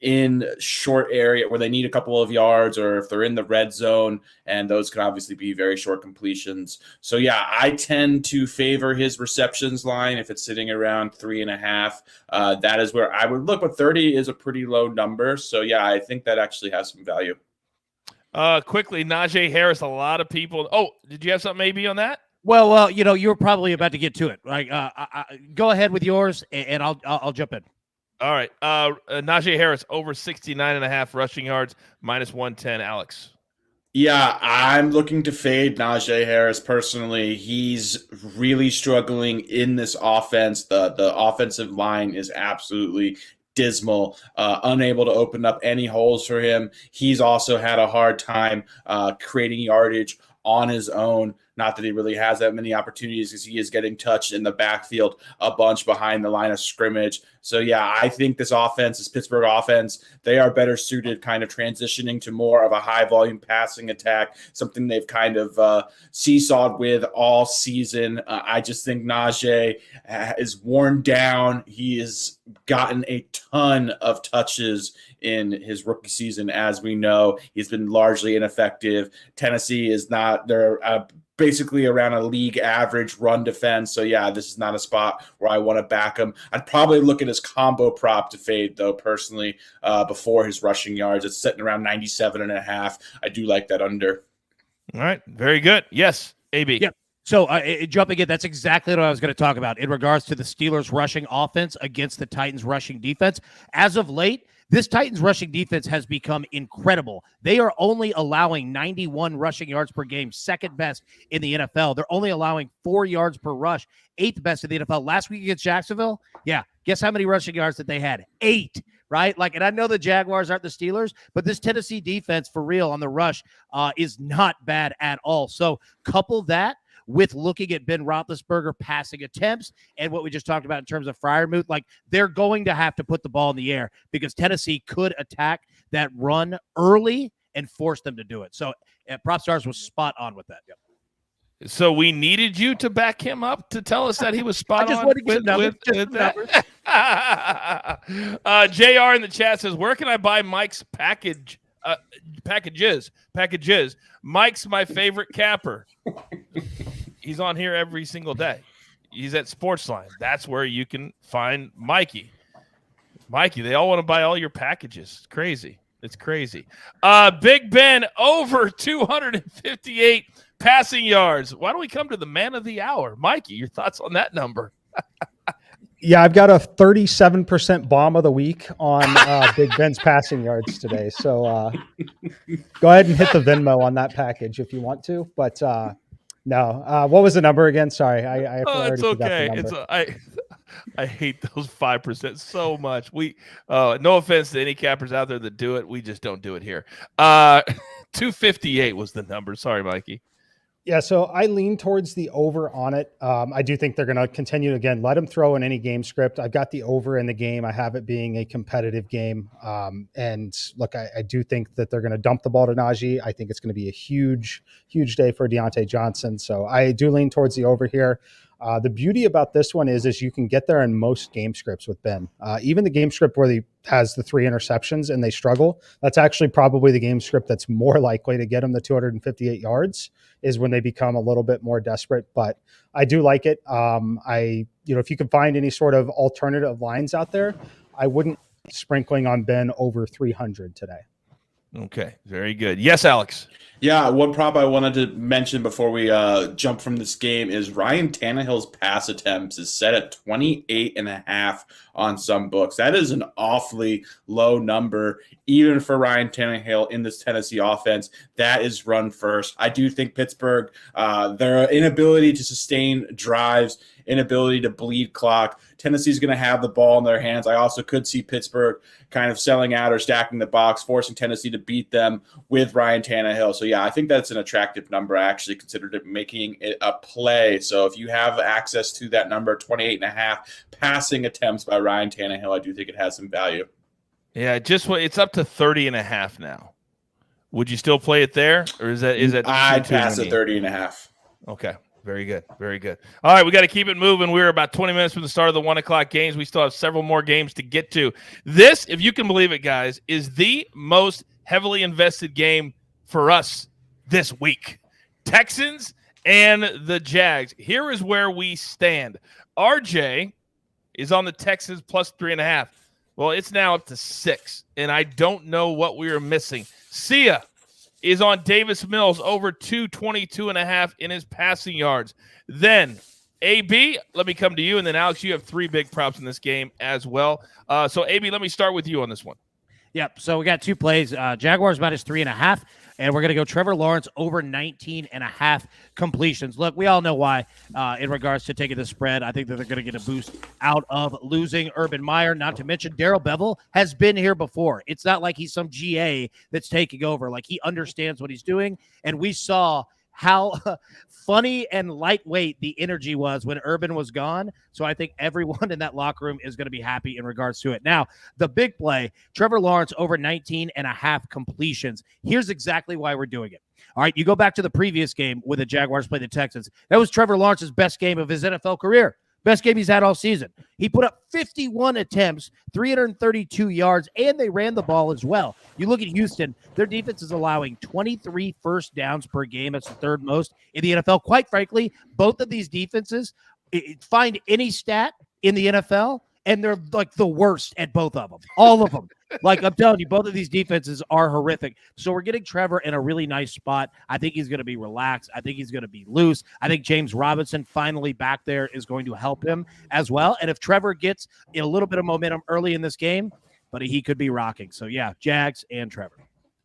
in short area where they need a couple of yards, or if they're in the red zone, and those could obviously be very short completions. So yeah, I tend to favor his receptions line if it's sitting around 3.5. That is where I would look, but 30 is a pretty low number. So yeah, I think that actually has some value. Quickly, Najee Harris, a lot of people. Oh, did you have something maybe on that? Well, you were probably about to get to it. Like, go ahead with yours, and I'll jump in. All right. Najee Harris over 69.5 rushing yards, -110. Alex. Yeah, I'm looking to fade Najee Harris personally. He's really struggling in this offense. The offensive line is absolutely dismal, unable to open up any holes for him. He's also had a hard time creating yardage on his own. Not that he really has that many opportunities, because he is getting touched in the backfield a bunch behind the line of scrimmage. So, yeah, I think this offense, this Pittsburgh offense, they are better suited kind of transitioning to more of a high-volume passing attack, something they've kind of seesawed with all season. I just think Najee is worn down. He has gotten a ton of touches in his rookie season. As we know, he's been largely ineffective. Tennessee is not – they're basically around a league average run defense. So, yeah, this is not a spot where I want to back him. I'd probably look at his combo prop to fade, though, personally, before his rushing yards. It's sitting around 97.5. I do like that under. All right. Very good. Yes, AB. Yep. So, jumping in, that's exactly what I was going to talk about in regards to the Steelers' rushing offense against the Titans' rushing defense. As of late, this Titans rushing defense has become incredible. They are only allowing 91 rushing yards per game, second best in the NFL. They're only allowing 4 yards per rush, eighth best in the NFL. Last week against Jacksonville, yeah, guess how many rushing yards that they had? 8, right? Like, and I know the Jaguars aren't the Steelers, but this Tennessee defense, for real, on the rush is not bad at all. So couple that with looking at Ben Roethlisberger passing attempts and what we just talked about in terms of Freiermuth, like, they're going to have to put the ball in the air, because Tennessee could attack that run early and force them to do it. So Prop Stars was spot on with that. Yep. So we needed you to back him up to tell us that he was spot on with that. JR in the chat says, where can I buy Mike's packages? Mike's my favorite capper. He's on here every single day. He's at SportsLine. That's where you can find Mikey. They all want to buy all your packages. It's crazy. It's crazy. Big Ben over 258 passing yards. Why don't we come to the man of the hour? Mikey, your thoughts on that number? Yeah, I've got a 37% bomb of the week on Big Ben's passing yards today. So go ahead and hit the Venmo on that package if you want to. But no, what was the number again? Sorry, I it's okay. I hate those 5% so much. No offense to any cappers out there that do it. We just don't do it here. 258 was the number. Sorry, Mikey. Yeah, so I lean towards the over on it. I do think they're going to continue, again, let them throw in any game script. I've got the over in the game. I have it being a competitive game. And look, I do think that they're going to dump the ball to Najee. I think it's going to be a huge, huge day for Deontay Johnson. So I do lean towards the over here. The beauty about this one is you can get there in most game scripts with Ben. Even the game script where he has the 3 interceptions and they struggle, that's actually probably the game script that's more likely to get him the 258 yards, is when they become a little bit more desperate. But I do like it. If you can find any sort of alternative lines out there, I wouldn't sprinkling on Ben over 300 today. Okay, very good. Yes, Alex. Yeah, one prop I wanted to mention before we jump from this game is Ryan Tannehill's pass attempts is set at 28.5 on some books. That is an awfully low number, even for Ryan Tannehill in this Tennessee offense. That is run first. I do think Pittsburgh, their inability to sustain drives, inability to bleed clock, Tennessee's going to have the ball in their hands. I also could see Pittsburgh kind of selling out or stacking the box, forcing Tennessee to beat them with Ryan Tannehill. So, yeah, I think that's an attractive number. I actually considered it making it a play. So if you have access to that number, 28.5 passing attempts by Ryan Tannehill, I do think it has some value. Yeah, it's up to 30.5 now. Would you still play it there, or is that I'd pass at 30.5. Okay. Very good. Very good. All right, we got to keep it moving. We're about 20 minutes from the start of the 1 o'clock games. We still have several more games to get to. This, if you can believe it, guys, is the most heavily invested game for us this week. Texans and the Jags. Here is where we stand. RJ is on the Texans plus 3.5. Well, it's now up to 6, and I don't know what we are missing. Sia, is on Davis Mills over 222.5 in his passing yards. Then AB, let me come to you, and then Alex, you have 3 big props in this game as well. So AB, let me start with you on this one. Yep. So we got 2 plays. Jaguars minus 3.5, and we're going to go Trevor Lawrence over 19.5 completions. Look, we all know why in regards to taking the spread. I think that they're going to get a boost out of losing Urban Meyer, not to mention Darrell Bevel has been here before. It's not like he's some GA that's taking over. Like, he understands what he's doing, and we saw how funny and lightweight the energy was when Urban was gone. So I think everyone in that locker room is going to be happy in regards to it. Now, the big play, Trevor Lawrence over 19.5 completions. Here's exactly why we're doing it. All right, you go back to the previous game where the Jaguars played the Texans. That was Trevor Lawrence's best game of his NFL career. Best game he's had all season. He put up 51 attempts, 332 yards, and they ran the ball as well. You look at Houston, their defense is allowing 23 first downs per game. That's the 3rd most in the NFL. Quite frankly, both of these defenses, find any stat in the NFL, and they're like the worst at both of them. All of them. Like, I'm telling you, both of these defenses are horrific. So we're getting Trevor in a really nice spot. I think he's going to be relaxed. I think he's going to be loose. I think James Robinson finally back there is going to help him as well. And if Trevor gets a little bit of momentum early in this game, but he could be rocking. So, yeah, Jags and Trevor.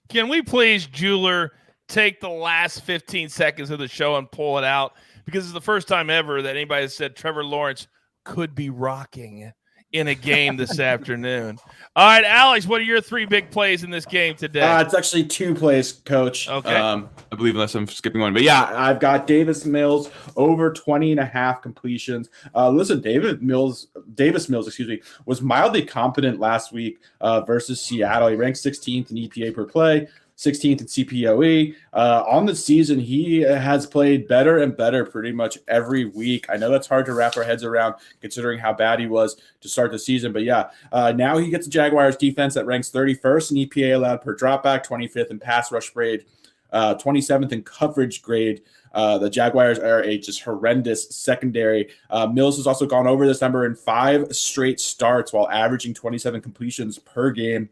Can we please, Jeweler, take the last 15 seconds of the show and pull it out? Because it's the first time ever that anybody has said Trevor Lawrence could be rocking in a game this afternoon. All right, Alex, what are your 3 big plays in this game today? It's actually 2 plays, Coach. Okay. I believe, unless I'm skipping one. But yeah, I've got Davis Mills over 20.5 completions. Listen, Davis Mills, was mildly competent last week versus Seattle. He ranked 16th in EPA per play, 16th in CPOE. On the season, he has played better and better pretty much every week. I know that's hard to wrap our heads around considering how bad he was to start the season. But yeah, now he gets the Jaguars defense that ranks 31st in EPA allowed per dropback, 25th in pass rush grade, 27th in coverage grade. The Jaguars are a just horrendous secondary. Mills has also gone over this number in 5 straight starts while averaging 27 completions per game.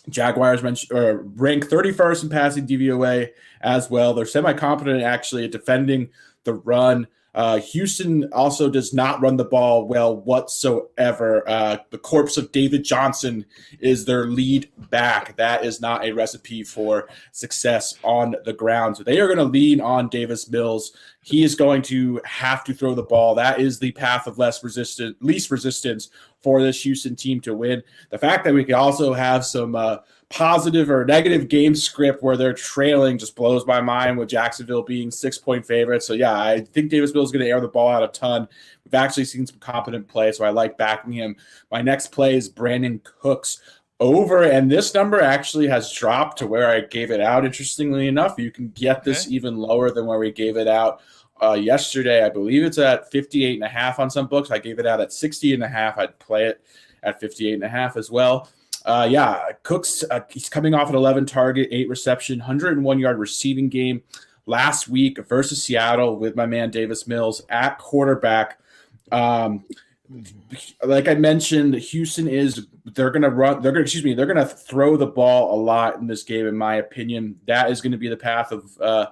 Jaguars rank 31st in passing DVOA as well. They're semi-competent actually at defending the run. Houston also does not run the ball well whatsoever. The corpse of David Johnson is their lead back. That is not a recipe for success on the ground. So they are going to lean on Davis Mills. He is going to have to throw the ball. That is the path of least resistance for this Houston team to win. The fact that we could also have some positive or negative game script where they're trailing just blows my mind, with Jacksonville being 6-point favorites. So yeah, I think Davis Mills is going to air the ball out a ton. We've actually seen some competent play, so I like backing him. My next play is Brandon Cooks over, and this number actually has dropped to where I gave it out. Interestingly enough, you can get this even lower than where we gave it out yesterday. I believe it's at 58.5 on some books. I gave it out at 60.5. I'd play it at 58.5 as well. Cooks, he's coming off an 11 target, 8 reception, 101 yard receiving game last week versus Seattle with my man Davis Mills at quarterback. Like I mentioned, Houston they're going to throw the ball a lot in this game, in my opinion. That is going to be the path of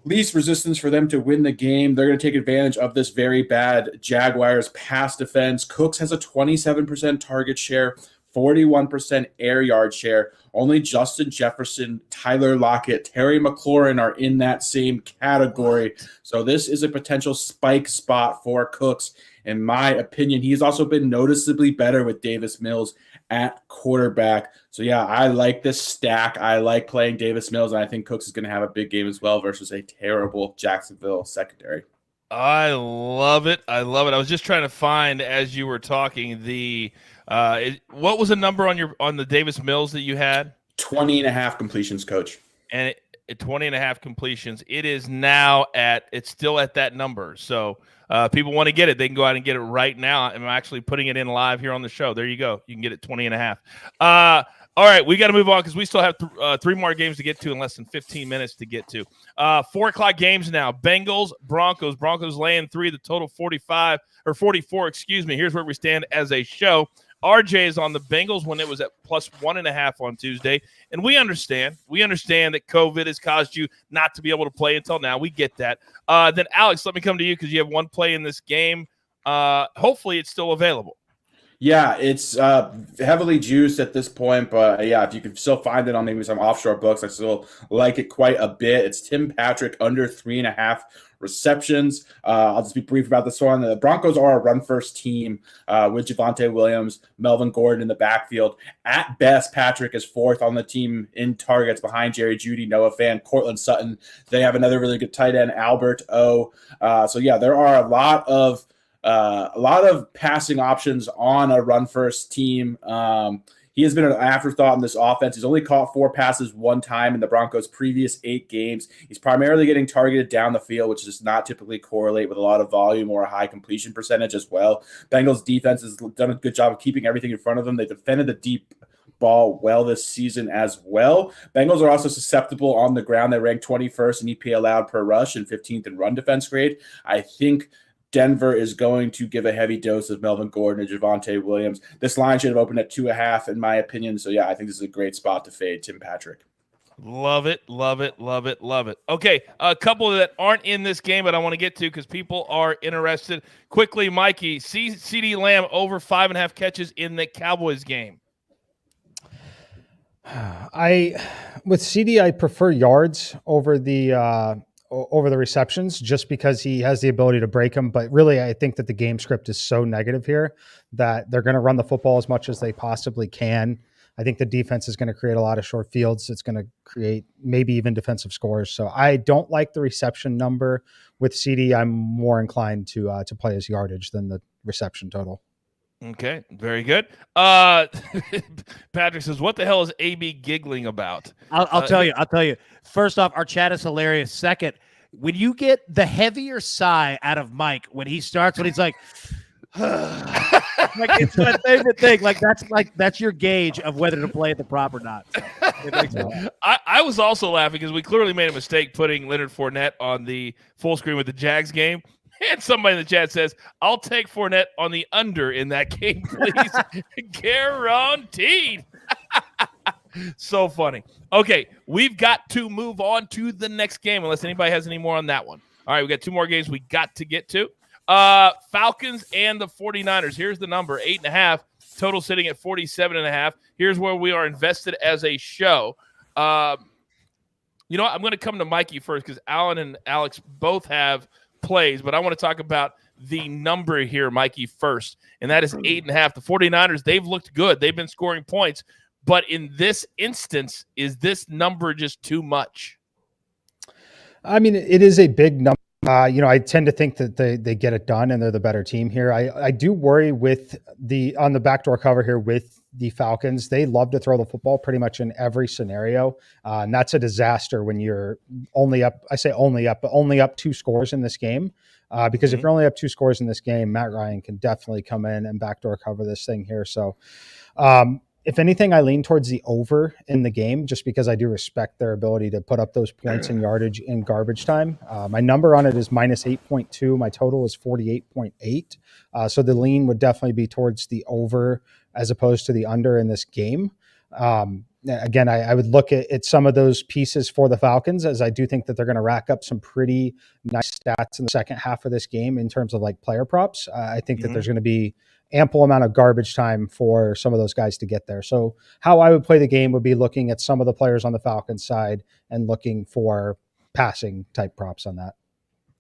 least resistance for them to win the game. They're going to take advantage of this very bad Jaguars pass defense. Cooks has a 27% target share, 41% air yard share. Only Justin Jefferson, Tyler Lockett, Terry McLaurin are in that same category. So this is a potential spike spot for Cooks, in my opinion. He's also been noticeably better with Davis Mills at quarterback. So yeah, I like this stack. I like playing Davis Mills, and I think Cooks is going to have a big game as well versus a terrible Jacksonville secondary. I love it. I was just trying to find, as you were talking, what was the number on the Davis Mills that you had? 20.5 completions, Coach. And 20.5 completions. It is now it's still at that number. So people want to get it, they can go out and get it right now. I'm actually putting it in live here on the show. There you go. You can get it 20.5. All right, we got to move on because we still have 3 more games to get to in less than 15 minutes to get to. 4 o'clock games now. Bengals, Broncos. Broncos laying 3, the total 45 or 44, excuse me. Here's where we stand as a show. RJ is on the Bengals when it was at plus 1.5 on Tuesday. And we understand that COVID has caused you not to be able to play until now. We get that. Then Alex, let me come to you because you have one play in this game. Hopefully it's still available. Yeah, it's heavily juiced at this point, but yeah, if you can still find it on maybe some offshore books, I still like it quite a bit. It's Tim Patrick under 3.5 receptions. I'll just be brief about this one. The Broncos are a run-first team with Javonte Williams, Melvin Gordon in the backfield. At best, Patrick is fourth on the team in targets behind Jerry Jeudy, Noah Fant, Cortland Sutton. They have another really good tight end, Albert O. So yeah, there are a lot of passing options on a run-first team. He has been an afterthought in this offense. He's only caught 4 passes one time in the Broncos' previous 8 games. He's primarily getting targeted down the field, which does not typically correlate with a lot of volume or a high completion percentage as well. Bengals defense has done a good job of keeping everything in front of them. They defended the deep ball well this season as well. Bengals are also susceptible on the ground. They rank 21st in EPA allowed per rush and 15th in run defense grade. I think Denver is going to give a heavy dose of Melvin Gordon and Javonte Williams. This line should have opened at 2.5 in my opinion. So yeah, I think this is a great spot to fade Tim Patrick. Love it, love it, love it, love it. Okay, a couple that aren't in this game, but I want to get to because people are interested. Quickly, Mikey, CeeDee Lamb over 5.5 catches in the Cowboys game. With CD, I prefer yards over the receptions just because he has the ability to break them. But really, I think that the game script is so negative here that they're going to run the football as much as they possibly can. I think the defense is going to create a lot of short fields. It's going to create maybe even defensive scores. So I don't like the reception number with CD. I'm more inclined to play his yardage than the reception total. Okay, very good. Patrick says, what the hell is AB giggling about? I'll tell you. First off, our chat is hilarious. Second, when you get the heavier sigh out of Mike when he's like, like it's my favorite thing. That's your gauge of whether to play at the prop or not. So, I was also laughing because we clearly made a mistake putting Leonard Fournette on the full screen with the Jags game. And somebody in the chat says, I'll take Fournette on the under in that game, please. Guaranteed. So funny. Okay, we've got to move on to the next game unless anybody has any more on that one. All right, we got 2 more games we got to get to. Falcons and the 49ers. Here's the number, 8.5. Total sitting at 47.5. Here's where we are invested as a show. I'm going to come to Mikey first because Alan and Alex both have plays, but I want to talk about the number here, Mikey, first, and that is 8.5. The 49ers, they've looked good. They've been scoring points, but in this instance, is this number just too much? I mean, it is a big number. I tend to think that they get it done and they're the better team here. I do worry on the backdoor cover here with the Falcons. They love to throw the football pretty much in every scenario. And that's a disaster when you're only up 2 scores in this game. Because if you're only up 2 scores in this game, Matt Ryan can definitely come in and backdoor cover this thing here. So, if anything, I lean towards the over in the game just because I do respect their ability to put up those points and yardage in garbage time. My number on it is minus 8.2. My total is 48.8. So the lean would definitely be towards the over as opposed to the under in this game. Again, I would look at some of those pieces for the Falcons as I do think that they're going to rack up some pretty nice stats in the second half of this game in terms of like player props. I think that there's going to be ample amount of garbage time for some of those guys to get there. So how I would play the game would be looking at some of the players on the Falcons side and looking for passing type props on that.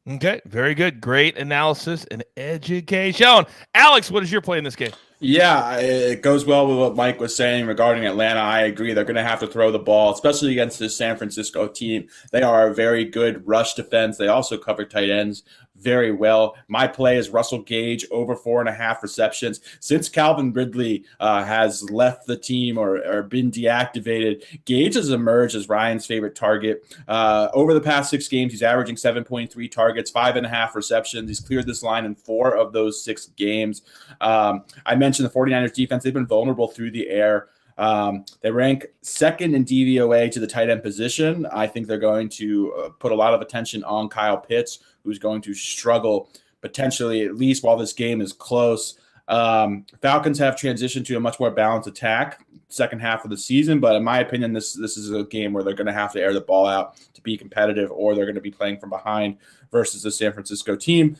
Okay, very good. Great analysis and education. Alex, what is your play in this game? Yeah, it goes well with what Mike was saying regarding Atlanta. I agree. They're going to have to throw the ball, especially against this San Francisco team. They are a very good rush defense. They also cover tight ends very well. My play is Russell Gage over 4.5 receptions. Since Calvin Ridley has left the team or been deactivated, Gage has emerged as Ryan's favorite target. Over the past 6 games, he's averaging 7.3 targets, 5.5 receptions. He's cleared this line in 4 of those 6 games. I mentioned the 49ers defense. They've been vulnerable through the air. They rank 2nd in DVOA to the tight end position. I think they're going to put a lot of attention on Kyle Pitts, who's going to struggle potentially, at least while this game is close. Falcons have transitioned to a much more balanced attack second half of the season, but in my opinion, this is a game where they're going to have to air the ball out to be competitive, or they're going to be playing from behind versus the San Francisco team.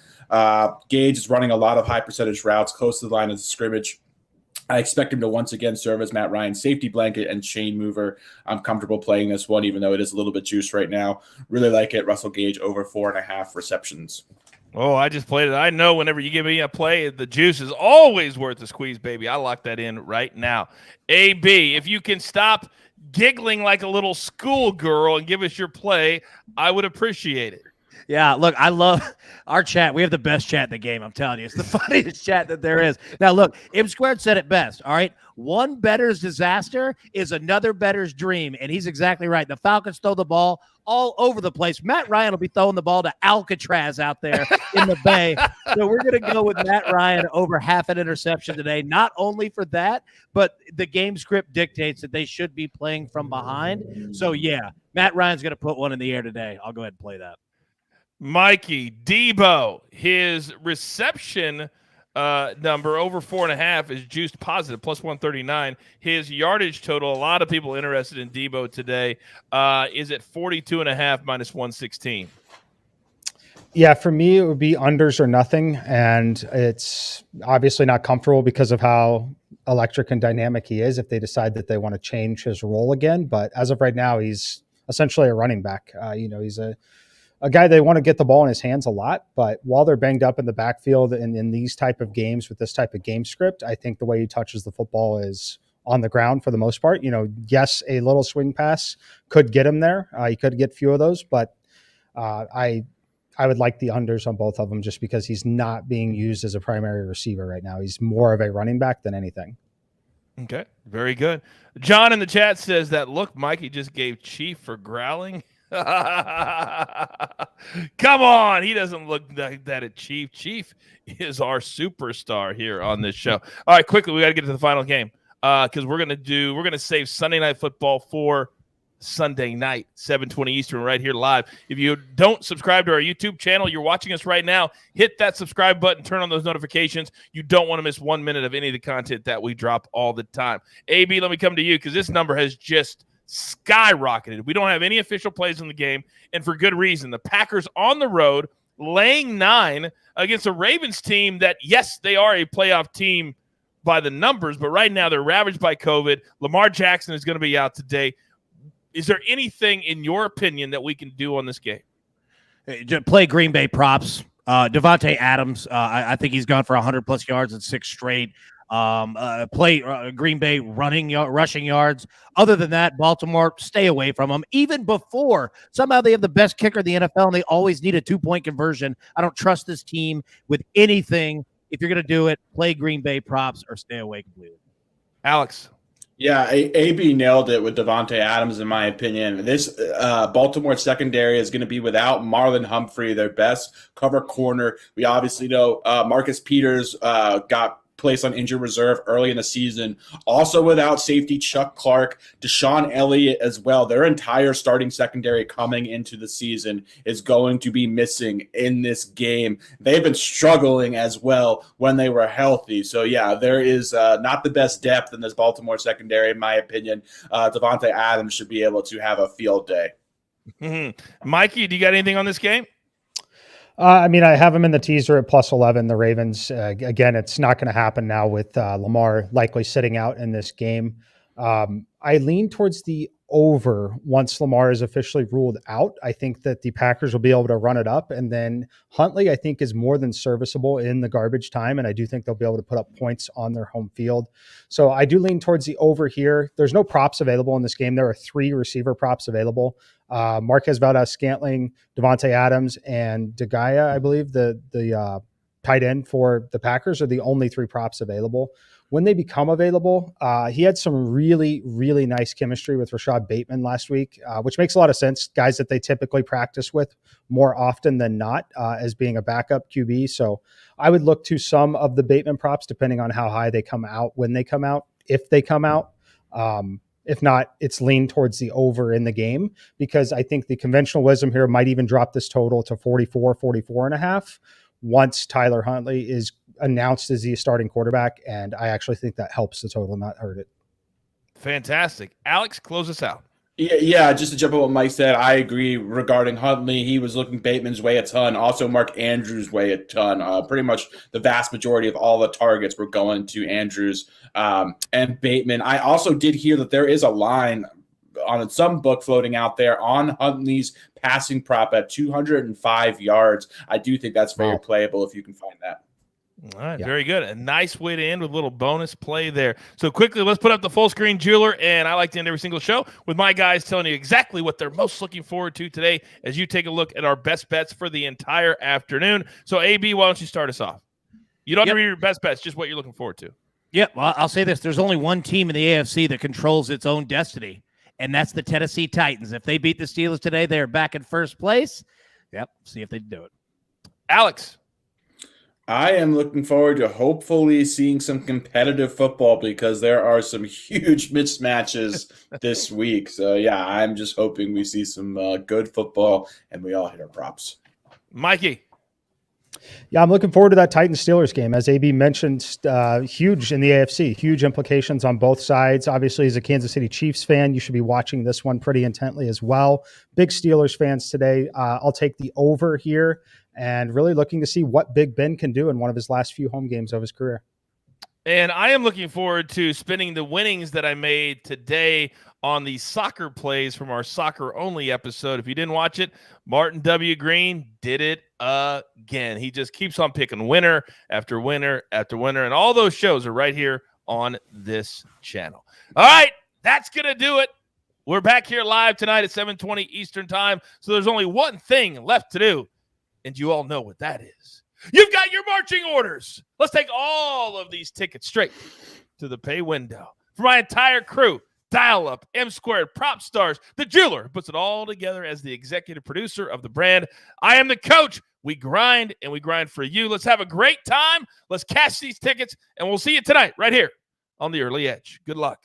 Gage is running a lot of high percentage routes close to the line of scrimmage. I expect him to once again serve as Matt Ryan's safety blanket and chain mover. I'm comfortable playing this one, even though it is a little bit juiced right now. Really like it. Russell Gage over 4.5 receptions. Oh, I just played it. I know whenever you give me a play, the juice is always worth the squeeze, baby. I lock that in right now. AB, if you can stop giggling like a little schoolgirl and give us your play, I would appreciate it. Yeah, look, I love our chat. We have the best chat in the game, I'm telling you. It's the funniest chat that there is. Now, look, M Squared said it best, all right? One bettor's disaster is another bettor's dream, and he's exactly right. The Falcons throw the ball all over the place. Matt Ryan will be throwing the ball to Alcatraz out there in the Bay. So we're going to go with Matt Ryan over half an interception today, not only for that, but the game script dictates that they should be playing from behind. So, yeah, Matt Ryan's going to put one in the air today. I'll go ahead and play that. Mikey, Debo, his reception number over 4.5 is juiced positive, plus 139. His yardage total, a lot of people interested in Debo today, is at 42.5 minus 116. Yeah, for me, it would be unders or nothing. And it's obviously not comfortable because of how electric and dynamic he is if they decide that they want to change his role again. But as of right now, he's essentially a running back. He's a guy they want to get the ball in his hands a lot, but while they're banged up in the backfield and in these type of games with this type of game script, I think the way he touches the football is on the ground for the most part. Yes, a little swing pass could get him there. He could get few of those, but I would like the unders on both of them just because he's not being used as a primary receiver right now. He's more of a running back than anything. Okay, very good. John in the chat says that, look, Mikey just gave Chief for growling. Come on, he doesn't look like that at Chief. Chief is our superstar here on this show. All right, quickly, we got to get to the final game because we're gonna save Sunday Night Football for Sunday night, 7:20 Eastern, right here live. If you don't subscribe to our YouTube channel, you're watching us right now, hit that subscribe button, turn on those notifications. You don't want to miss 1 minute of any of the content that we drop all the time. AB, let me come to you because this number has just skyrocketed. We don't have any official plays in the game, and for good reason. The Packers on the road, laying 9 against a Ravens team that, yes, they are a playoff team by the numbers, but right now they're ravaged by COVID. Lamar Jackson is going to be out today. Is there anything, in your opinion, that we can do on this game? Play Green Bay props. Devontae Adams, I think he's gone for 100-plus yards in 6 straight. Play Green Bay rushing yards. Other than that, Baltimore, stay away from them. Even before, somehow they have the best kicker in the NFL, and they always need a 2-point conversion. I don't trust this team with anything. If you're going to do it, play Green Bay props or stay away completely. Alex. Yeah, AB nailed it with Devontae Adams, in my opinion. This Baltimore secondary is going to be without Marlon Humphrey, their best cover corner. We obviously know Marcus Peters got placed on injured reserve early in the season. Also without safety Chuck Clark, Deshaun Elliott as well. Their entire starting secondary coming into the season is going to be missing in this game. They've been struggling as well when they were healthy. So, yeah, there is not the best depth in this Baltimore secondary, in my opinion. Devontae Adams should be able to have a field day. Mm-hmm. Mikey, do you got anything on this game? I have him in the teaser at plus 11, the Ravens. Again, it's not going to happen now with Lamar likely sitting out in this game. I lean towards the over once Lamar is officially ruled out. I think that the Packers will be able to run it up. And then Huntley, I think, is more than serviceable in the garbage time. And I do think they'll be able to put up points on their home field. So I do lean towards the over here. There's no props available in this game. There are 3 receiver props available. Marquez Valdes-Scantling, Devontae Adams, and DeGaya, I believe, the tight end for the Packers are the only 3 props available. When they become available, he had some really, really nice chemistry with Rashad Bateman last week, which makes a lot of sense. Guys that they typically practice with more often than not as being a backup QB. So I would look to some of the Bateman props depending on how high they come out, when they come out, if they come out. If not, it's lean towards the over in the game because I think the conventional wisdom here might even drop this total to 44 and a half once Tyler Huntley is announced as the starting quarterback, and I actually think that helps the total, not hurt it. Fantastic. Alex, close us out. Yeah, just to jump on what Mike said, I agree regarding Huntley. He was looking Bateman's way a ton, also Mark Andrews' way a ton. Pretty much the vast majority of all the targets were going to Andrews and Bateman. I also did hear that there is a line on some book floating out there on Huntley's passing prop at 205 yards. I do think that's very playable if you can find that. All right, very good. A nice way to end with a little bonus play there. So quickly, let's put up the full screen jeweler, and I like to end every single show with my guys telling you exactly what they're most looking forward to today as you take a look at our best bets for the entire afternoon. So, AB, why don't you start us off? You don't have to read your best bets, just what you're looking forward to. Yeah, well, I'll say this. There's only one team in the AFC that controls its own destiny, and that's the Tennessee Titans. If they beat the Steelers today, they're back in first place. Yep, see if they do it. Alex. I am looking forward to hopefully seeing some competitive football because there are some huge mismatches this week. So, yeah, I'm just hoping we see some good football and we all hit our props. Mikey. Yeah, I'm looking forward to that Titans-Steelers game. As AB mentioned, huge in the AFC, huge implications on both sides. Obviously, as a Kansas City Chiefs fan, you should be watching this one pretty intently as well. Big Steelers fans today. I'll take the over here and really looking to see what Big Ben can do in one of his last few home games of his career. And I am looking forward to spending the winnings that I made today on the soccer plays from our soccer-only episode. If you didn't watch it, Martin W. Green did it again. He just keeps on picking winner after winner after winner, and all those shows are right here on this channel. All right, that's going to do it. We're back here live tonight at 7:20 Eastern Time, so there's only one thing left to do, and you all know what that is. You've got your marching orders. Let's take all of these tickets straight to the pay window. For my entire crew, Dial Up, M Squared, Prop Stars, the jeweler who puts it all together as the executive producer of the brand. I am the coach. We grind, and we grind for you. Let's have a great time. Let's cash these tickets, and we'll see you tonight right here on the Early Edge. Good luck.